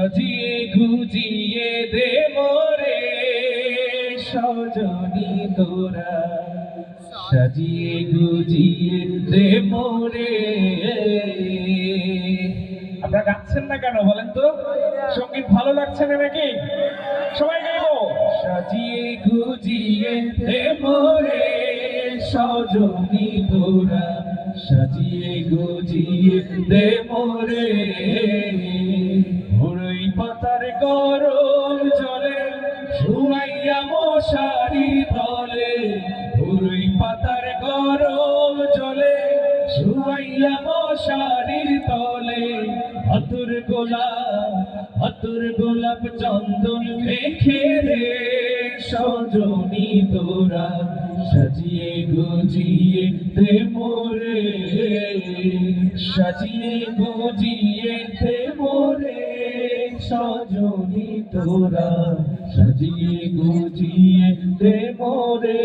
সাজিয়ে গুজিয়ে দে মোরে সজনী তোরা, সাজিয়ে গুজিয়ে দে মোরে। আপনারা গাচ্ছেন না কেন বলেন তো? সঙ্গীত ভালো লাগছে না নাকি? সবাই গাইবো। সাজিয়ে গুজিয়ে দে মোরে সজনী তোরা, সাজিয়ে গুজিয়ে দে মোরে। বড়ই পাতার গরম জলে শুয়াইয়া মশারি তলে, বড়ই পাতার গরম জলে শুয়াইয়া মশারির তলে। আতর গোলাপ চন্দন মেখে রে সজনী তোরা, সাজিয়ে গুজিয়ে দে মোরে, সাজিয়ে গুজিয়ে দে মোরে সজনী তোরা, সাজিয়ে গুজিয়ে দে মোরে।